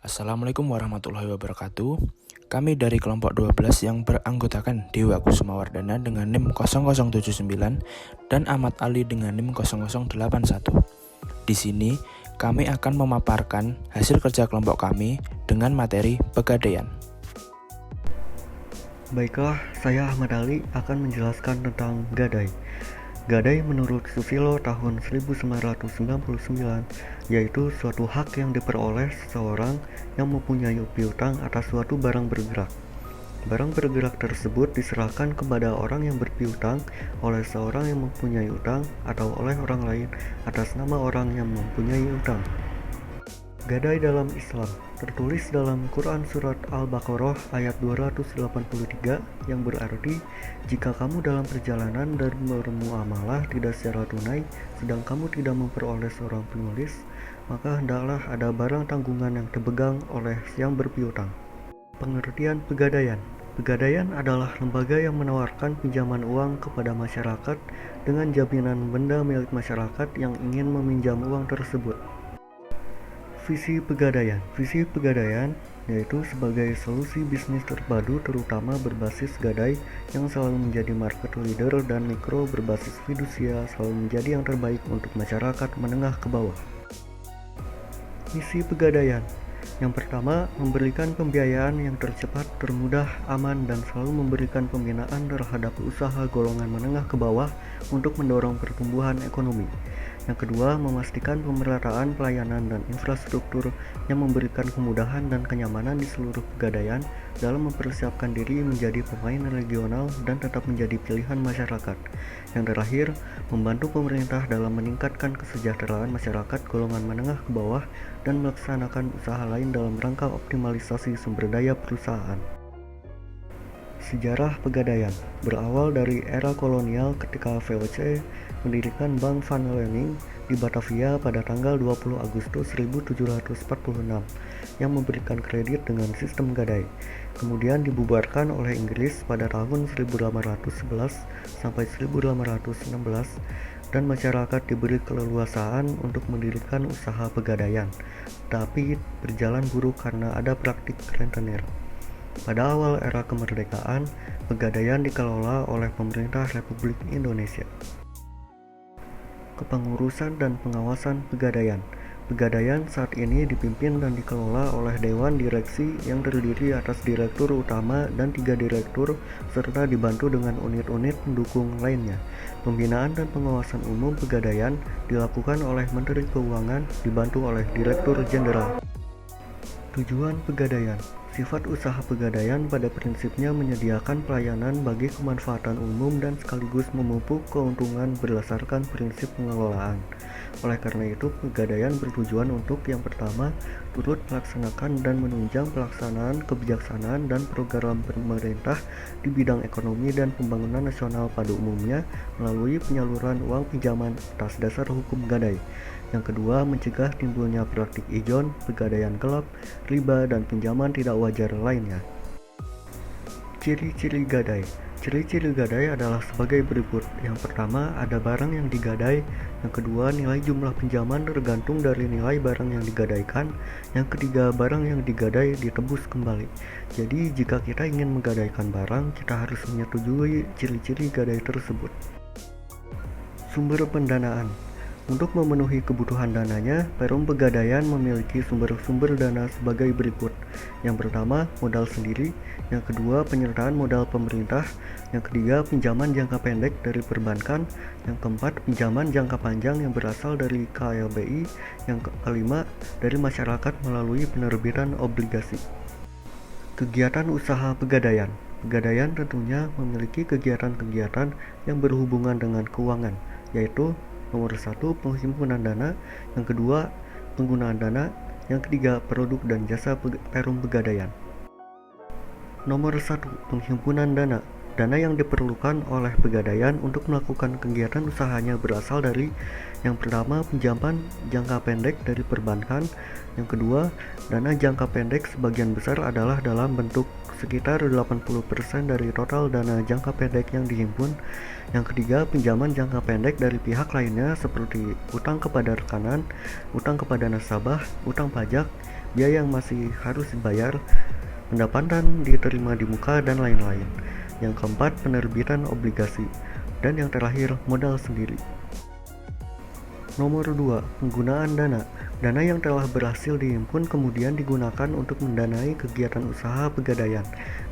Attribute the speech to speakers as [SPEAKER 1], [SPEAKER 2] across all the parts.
[SPEAKER 1] Assalamualaikum warahmatullahi wabarakatuh. Kami dari kelompok 12 yang beranggotakan Dewa Kusumawardana dengan NIM 0079 dan Ahmad Ali dengan NIM 0081. Di sini, kami akan memaparkan hasil kerja kelompok kami dengan materi Pegadaian.
[SPEAKER 2] Baiklah, saya Ahmad Ali akan menjelaskan tentang gadai. Gadai menurut Susilo tahun 1999 yaitu suatu hak yang diperoleh seseorang yang mempunyai piutang atas suatu barang bergerak. Barang bergerak tersebut diserahkan kepada orang yang berpiutang oleh seorang yang mempunyai utang atau oleh orang lain atas nama orang yang mempunyai utang. Gadai dalam Islam tertulis dalam Quran Surat Al-Baqarah ayat 283 yang berarti, jika kamu dalam perjalanan dan bermuamalah tidak secara tunai sedang kamu tidak memperoleh seorang penulis, maka hendaklah ada barang tanggungan yang dipegang oleh yang berpiutang. Pengertian pegadaian. Pegadaian adalah lembaga yang menawarkan pinjaman uang kepada masyarakat dengan jaminan benda milik masyarakat yang ingin meminjam uang tersebut. Visi Pegadaian. Visi Pegadaian yaitu sebagai solusi bisnis terpadu terutama berbasis gadai yang selalu menjadi market leader dan mikro berbasis fidusia selalu menjadi yang terbaik untuk masyarakat menengah ke bawah. Misi Pegadaian. Yang pertama, memberikan pembiayaan yang tercepat, termudah, aman, dan selalu memberikan pembinaan terhadap usaha golongan menengah ke bawah untuk mendorong pertumbuhan ekonomi. Yang kedua, memastikan pemerataan pelayanan dan infrastruktur yang memberikan kemudahan dan kenyamanan di seluruh pegadaian dalam mempersiapkan diri menjadi pemain regional dan tetap menjadi pilihan masyarakat. Yang terakhir, membantu pemerintah dalam meningkatkan kesejahteraan masyarakat golongan menengah ke bawah dan melaksanakan usaha lain dalam rangka optimalisasi sumber daya perusahaan. Sejarah Pegadaian berawal dari era kolonial ketika VOC mendirikan Bank Van Leeuwenhoek di Batavia pada tanggal 20 Agustus 1746 yang memberikan kredit dengan sistem gadai. Kemudian dibubarkan oleh Inggris pada tahun 1811 sampai 1816 dan masyarakat diberi keleluasaan untuk mendirikan usaha pegadaian, tapi berjalan buruk karena ada praktik rentenir. Pada awal era kemerdekaan, pegadaian dikelola oleh pemerintah Republik Indonesia. Kepengurusan dan pengawasan pegadaian. Pegadaian saat ini dipimpin dan dikelola oleh Dewan Direksi yang terdiri atas Direktur Utama dan 3 Direktur serta dibantu dengan unit-unit pendukung lainnya. Pembinaan dan pengawasan umum pegadaian dilakukan oleh Menteri Keuangan dibantu oleh Direktur Jenderal. Tujuan pegadaian. Sifat usaha pegadaian pada prinsipnya menyediakan pelayanan bagi kemanfaatan umum dan sekaligus memupuk keuntungan berdasarkan prinsip pengelolaan. Oleh karena itu, pegadaian bertujuan untuk yang pertama, turut melaksanakan dan menunjang pelaksanaan kebijaksanaan dan program pemerintah di bidang ekonomi dan pembangunan nasional pada umumnya melalui penyaluran uang pinjaman atas dasar hukum gadai. Yang kedua, mencegah timbulnya praktik ijon, pegadaian gelap, riba, dan pinjaman tidak wajar lainnya. Ciri-ciri gadai. Ciri-ciri gadai adalah sebagai berikut. Yang pertama, ada barang yang digadai. Yang kedua, nilai jumlah pinjaman tergantung dari nilai barang yang digadaikan. Yang ketiga, barang yang digadai ditebus kembali. Jadi, jika kita ingin menggadaikan barang, kita harus menyetujui ciri-ciri gadai tersebut. Sumber pendanaan. Untuk memenuhi kebutuhan dananya, Perum Pegadaian memiliki sumber-sumber dana sebagai berikut. Yang pertama, modal sendiri. Yang kedua, penyertaan modal pemerintah. Yang ketiga, pinjaman jangka pendek dari perbankan. Yang keempat, pinjaman jangka panjang yang berasal dari KLBI. Yang kelima, dari masyarakat melalui penerbitan obligasi. Kegiatan usaha pegadaian. Pegadaian tentunya memiliki kegiatan-kegiatan yang berhubungan dengan keuangan, yaitu nomor 1, penghimpunan dana. Yang kedua, penggunaan dana. Yang ketiga, produk dan jasa Perum Pegadaian. Nomor 1, penghimpunan dana. Dana yang diperlukan oleh pegadaian untuk melakukan kegiatan usahanya berasal dari yang pertama, pinjaman jangka pendek dari perbankan. Yang kedua, dana jangka pendek sebagian besar adalah dalam bentuk sekitar 80% dari total dana jangka pendek yang dihimpun. Yang ketiga, pinjaman jangka pendek dari pihak lainnya seperti utang kepada rekanan, utang kepada nasabah, utang pajak, biaya yang masih harus dibayar, pendapatan diterima di muka, dan lain-lain. Yang keempat, penerbitan obligasi. Dan yang terakhir, modal sendiri. Nomor 2, penggunaan dana. Dana yang telah berhasil dihimpun kemudian digunakan untuk mendanai kegiatan usaha pegadaian.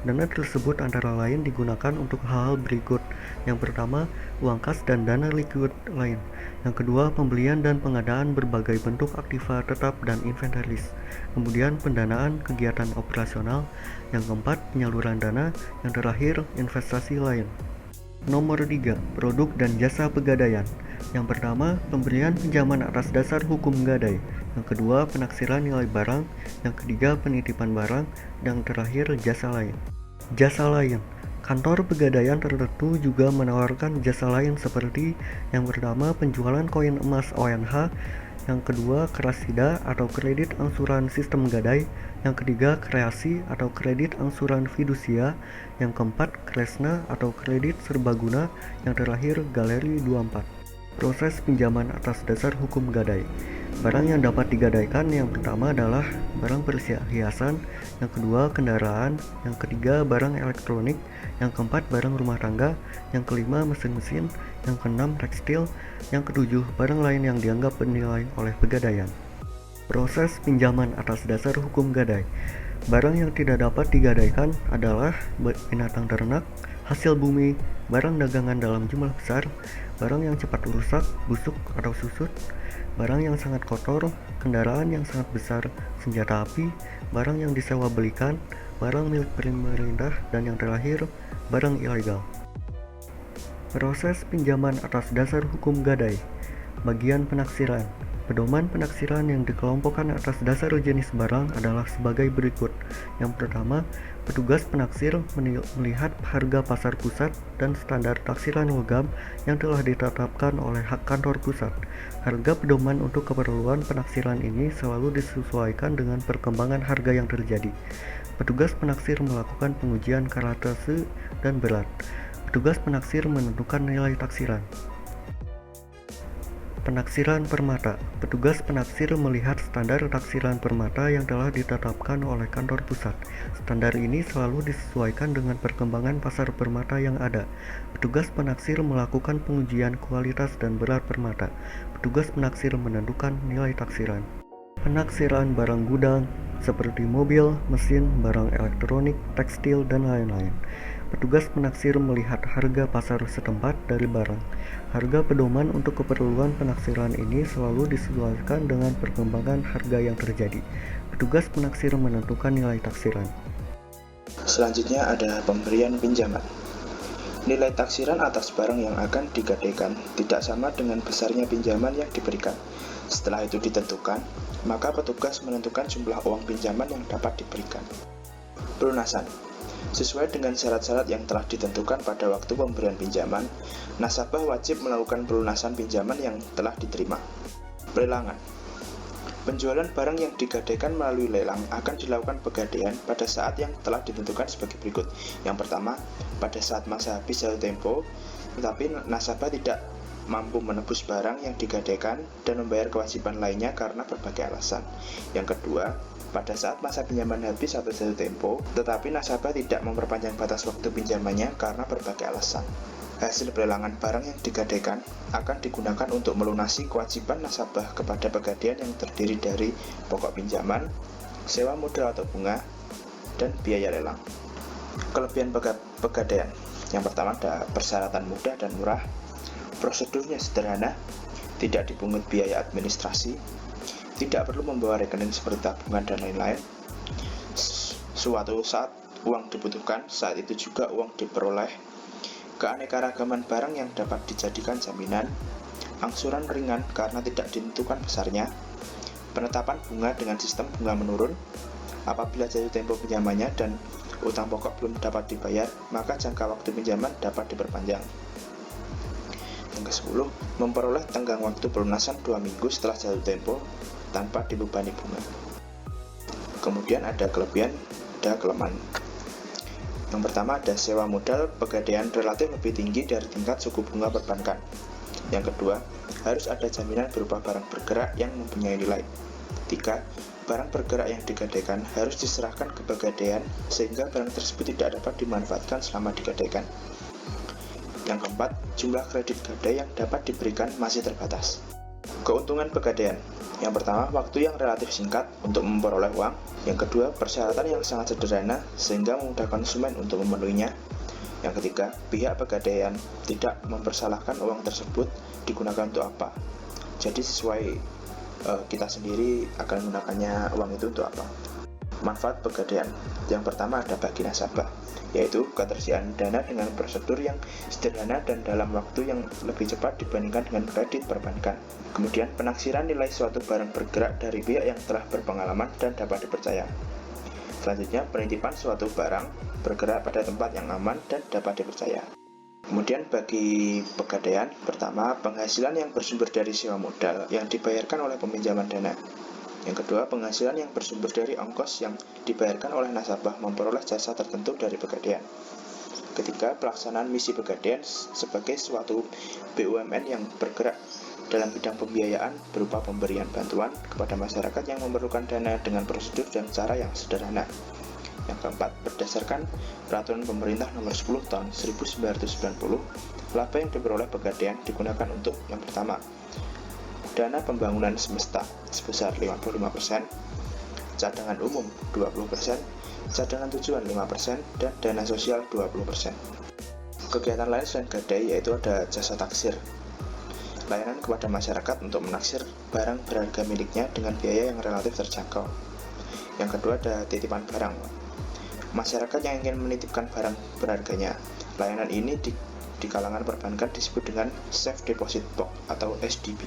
[SPEAKER 2] Dana tersebut antara lain digunakan untuk hal-hal berikut. Yang pertama, uang kas dan dana likuid lain. Yang kedua, pembelian dan pengadaan berbagai bentuk aktiva tetap dan inventaris. Kemudian pendanaan kegiatan operasional. Yang keempat, penyaluran dana. Yang terakhir, investasi lain. Nomor 3, produk dan jasa pegadaian. Yang pertama, pemberian pinjaman atas dasar hukum gadai. Yang kedua, penaksiran nilai barang. Yang ketiga, penitipan barang. Dan terakhir, jasa lain. Jasa lain. Kantor pegadaian tertentu juga menawarkan jasa lain seperti yang pertama, penjualan koin emas ONH. Yang kedua, krasida atau kredit angsuran sistem gadai. Yang ketiga, kreasi atau kredit angsuran fidusia. Yang keempat, kresna atau kredit serbaguna. Yang terakhir, galeri 24. Proses pinjaman atas dasar hukum gadai. Barang yang dapat digadaikan yang pertama adalah barang perhiasan, yang kedua kendaraan, yang ketiga barang elektronik, yang keempat barang rumah tangga, yang kelima mesin-mesin, yang keenam tekstil, yang ketujuh barang lain yang dianggap bernilai oleh pegadaian. Proses pinjaman atas dasar hukum gadai. Barang yang tidak dapat digadaikan adalah binatang ternak, hasil bumi, barang dagangan dalam jumlah besar, barang yang cepat rusak, busuk atau susut, barang yang sangat kotor, kendaraan yang sangat besar, senjata api, barang yang disewa belikan, barang milik pemerintah, dan yang terakhir, barang ilegal. Proses pinjaman atas dasar hukum gadai. Bagian penaksiran. Pedoman penaksiran yang dikelompokkan atas dasar jenis barang adalah sebagai berikut. Yang pertama, petugas penaksir melihat harga pasar pusat dan standar taksiran logam yang telah ditetapkan oleh kantor pusat. Harga pedoman untuk keperluan penaksiran ini selalu disesuaikan dengan perkembangan harga yang terjadi. Petugas penaksir melakukan pengujian karatase dan berat. Petugas penaksir menentukan nilai taksiran. Penaksiran permata. Petugas penaksir melihat standar taksiran permata yang telah ditetapkan oleh kantor pusat. Standar ini selalu disesuaikan dengan perkembangan pasar permata yang ada. Petugas penaksir melakukan pengujian kualitas dan berat permata. Petugas penaksir menentukan nilai taksiran. Penaksiran barang gudang seperti mobil, mesin, barang elektronik, tekstil, dan lain-lain. Petugas penaksir melihat harga pasar setempat dari barang. Harga pedoman untuk keperluan penaksiran ini selalu disesuaikan dengan perkembangan harga yang terjadi. Petugas penaksir menentukan nilai taksiran.
[SPEAKER 1] Selanjutnya ada pemberian pinjaman. Nilai taksiran atas barang yang akan digadaikan tidak sama dengan besarnya pinjaman yang diberikan. Setelah itu ditentukan, maka petugas menentukan jumlah uang pinjaman yang dapat diberikan. Pelunasan. Sesuai dengan syarat-syarat yang telah ditentukan pada waktu pemberian pinjaman, nasabah wajib melakukan pelunasan pinjaman yang telah diterima. Pelelangan. Penjualan barang yang digadaikan melalui lelang akan dilakukan pegadaian pada saat yang telah ditentukan sebagai berikut. Yang pertama, pada saat masa habis jatuh tempo, tetapi nasabah tidak mampu menebus barang yang digadaikan dan membayar kewajiban lainnya karena berbagai alasan. Yang kedua, pada saat masa pinjaman habis atau jatuh tempo, tetapi nasabah tidak memperpanjang batas waktu pinjamannya karena berbagai alasan. Hasil pelelangan barang yang digadaikan akan digunakan untuk melunasi kewajiban nasabah kepada pegadaian yang terdiri dari pokok pinjaman, sewa modal atau bunga, dan biaya lelang. Kelebihan pegadaian. Yang pertama ada persyaratan mudah dan murah, prosedurnya sederhana, tidak dipungut biaya administrasi, tidak perlu membawa rekening seperti tabungan dan lain-lain. Suatu saat uang dibutuhkan, saat itu juga uang diperoleh. Keanekaragaman barang yang dapat dijadikan jaminan, angsuran ringan karena tidak ditentukan besarnya, penetapan bunga dengan sistem bunga menurun. Apabila jatuh tempo pinjamannya dan utang pokok belum dapat dibayar, maka jangka waktu pinjaman dapat diperpanjang. Yang ke-10, memperoleh tenggang waktu pelunasan 2 minggu setelah jatuh tempo tanpa dibebani bunga. Kemudian ada kelebihan, ada kelemahan. Yang pertama ada sewa modal pegadaian relatif lebih tinggi dari tingkat suku bunga perbankan. Yang kedua, harus ada jaminan berupa barang bergerak yang mempunyai nilai. 3. barang bergerak yang digadaikan harus diserahkan ke Pegadaian sehingga barang tersebut tidak dapat dimanfaatkan selama digadaikan. Yang keempat, jumlah kredit gadai yang dapat diberikan masih terbatas. Keuntungan Pegadaian. Yang pertama, waktu yang relatif singkat untuk memperoleh uang. Yang kedua, persyaratan yang sangat sederhana sehingga memudahkan konsumen untuk memenuhinya. Yang ketiga, pihak Pegadaian tidak mempersalahkan uang tersebut digunakan untuk apa. Jadi sesuai kita sendiri akan menggunakannya uang itu untuk apa. Manfaat Pegadaian. Yang pertama ada bagi nasabah, yaitu ketersediaan dana dengan prosedur yang sederhana dan dalam waktu yang lebih cepat dibandingkan dengan kredit perbankan. Kemudian penaksiran nilai suatu barang bergerak dari pihak yang telah berpengalaman dan dapat dipercaya. Selanjutnya penitipan suatu barang bergerak pada tempat yang aman dan dapat dipercaya. Kemudian bagi Pegadaian, pertama penghasilan yang bersumber dari sewa modal yang dibayarkan oleh peminjaman dana. Yang kedua, penghasilan yang bersumber dari ongkos yang dibayarkan oleh nasabah memperoleh jasa tertentu dari Pegadaian. Ketiga, pelaksanaan misi Pegadaian sebagai suatu BUMN yang bergerak dalam bidang pembiayaan berupa pemberian bantuan kepada masyarakat yang memerlukan dana dengan prosedur dan cara yang sederhana. Yang keempat, berdasarkan Peraturan Pemerintah Nomor 10 Tahun 1990, laba yang diperoleh Pegadaian digunakan untuk yang pertama, dana pembangunan semesta sebesar 55%, cadangan umum 20%, cadangan tujuan 5%, dan dana sosial 20%. Kegiatan lain selain gadai yaitu ada jasa taksir, layanan kepada masyarakat untuk menaksir barang berharga miliknya dengan biaya yang relatif terjangkau. Yang kedua ada titipan barang, masyarakat yang ingin menitipkan barang berharganya. Layanan ini di kalangan perbankan disebut dengan Safe Deposit Box atau SDB.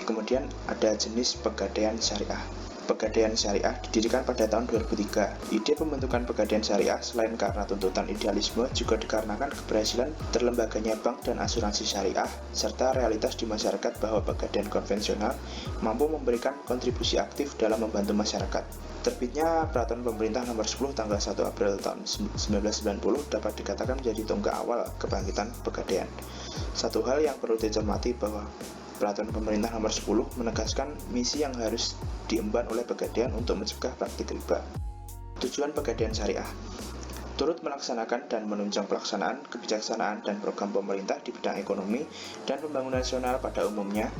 [SPEAKER 1] Kemudian ada jenis Pegadaian Syariah. Pegadaian Syariah didirikan pada tahun 2003. Ide pembentukan Pegadaian Syariah selain karena tuntutan idealisme juga dikarenakan keberhasilan terlembaganya bank dan asuransi syariah serta realitas di masyarakat bahwa Pegadaian konvensional mampu memberikan kontribusi aktif dalam membantu masyarakat. Terbitnya Peraturan Pemerintah Nomor 10 tanggal 1 April tahun 1990 dapat dikatakan menjadi tonggak awal kebangkitan Pegadaian. Satu hal yang perlu dicermati bahwa Peraturan Pemerintah Nomor 10 menegaskan misi yang harus diemban oleh Pegadaian untuk mencegah praktik riba. Tujuan Pegadaian Syariah turut melaksanakan dan menunjang pelaksanaan kebijaksanaan dan program pemerintah di bidang ekonomi dan pembangunan nasional pada umumnya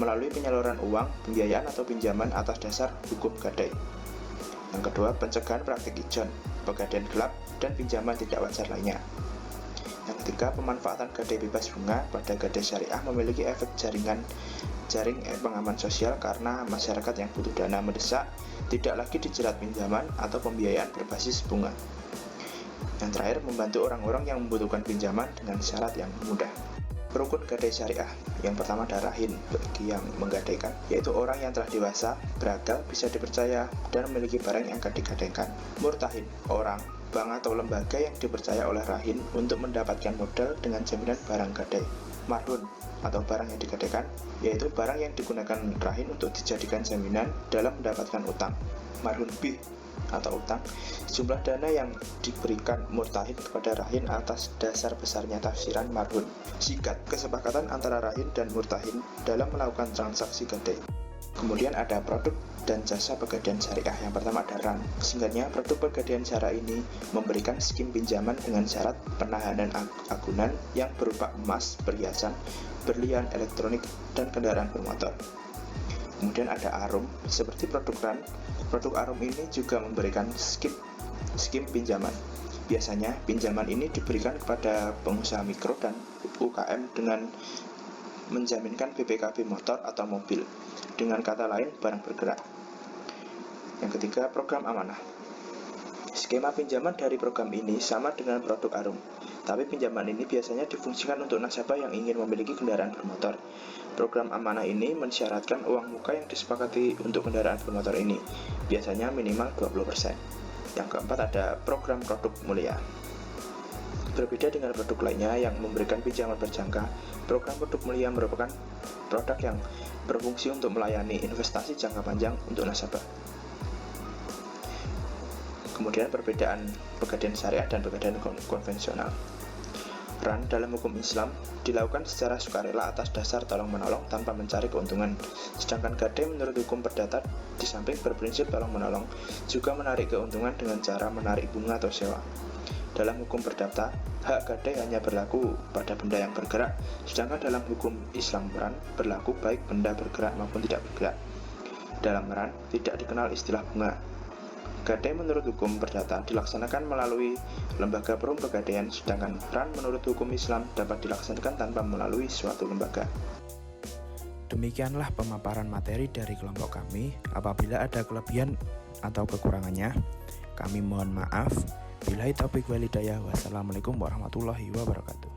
[SPEAKER 1] melalui penyaluran uang, pembiayaan atau pinjaman atas dasar hukum gadai. Yang kedua, pencegahan praktik ijon, pegadaian gelap, dan pinjaman tidak wajar lainnya. Yang ketiga, pemanfaatan gadai bebas bunga pada gadai syariah memiliki efek jaring pengaman sosial karena masyarakat yang butuh dana mendesak tidak lagi dijerat pinjaman atau pembiayaan berbasis bunga. Yang terakhir, membantu orang-orang yang membutuhkan pinjaman dengan syarat yang mudah. Rukun gadai syariah. Yang pertama ada rahin bagi yang menggadaikan, yaitu orang yang telah dewasa, berakal, bisa dipercaya, dan memiliki barang yang akan digadaikan. Murtahin, orang, bank atau lembaga yang dipercaya oleh rahin untuk mendapatkan modal dengan jaminan barang gadai. Marhun, atau barang yang digadaikan, yaitu barang yang digunakan rahin untuk dijadikan jaminan dalam mendapatkan utang. Marhun bih, atau utang, jumlah dana yang diberikan murtahin kepada rahin atas dasar besarnya tafsiran marhun. Sikat, kesepakatan antara rahin dan murtahin dalam melakukan transaksi gadai. Kemudian ada produk dan jasa Pegadaian Syariah. Yang pertama ada RAN. Singkatnya, produk Pegadaian Syariah ini memberikan skim pinjaman dengan syarat penahanan agunan yang berupa emas, perhiasan, berlian, elektronik, dan kendaraan bermotor. Kemudian ada ARUM. Seperti produk RAN, produk ARUM ini juga memberikan skim pinjaman. Biasanya pinjaman ini diberikan kepada pengusaha mikro dan UKM dengan menjaminkan BPKB motor atau mobil, dengan kata lain barang bergerak. Yang ketiga, program amanah. Skema pinjaman dari program ini sama dengan produk ARUM, tapi pinjaman ini biasanya difungsikan untuk nasabah yang ingin memiliki kendaraan bermotor. Program amanah ini mensyaratkan uang muka yang disepakati untuk kendaraan bermotor ini, biasanya minimal 20%. Yang keempat ada program produk mulia. Berbeda dengan produk lainnya yang memberikan pinjaman berjangka, program produk mulia merupakan produk yang berfungsi untuk melayani investasi jangka panjang untuk nasabah. Kemudian perbedaan Pegadaian Syariah dan Pegadaian konvensional. Ran dalam hukum Islam dilakukan secara sukarela atas dasar tolong-menolong tanpa mencari keuntungan. Sedangkan gadai menurut hukum perdata di samping berprinsip tolong-menolong juga menarik keuntungan dengan cara menarik bunga atau sewa. Dalam hukum perdata, hak gadai hanya berlaku pada benda yang bergerak, sedangkan dalam hukum Islam ran berlaku baik benda bergerak maupun tidak bergerak. Dalam ran tidak dikenal istilah bunga. Gadai menurut hukum perdata dilaksanakan melalui lembaga perum pegadaian, sedangkan ran menurut hukum Islam dapat dilaksanakan tanpa melalui suatu lembaga. Demikianlah pemaparan materi dari kelompok kami. Apabila ada kelebihan atau kekurangannya, kami mohon maaf. Billahi taufiq wal hidayah. Wassalamualaikum warahmatullahi wabarakatuh.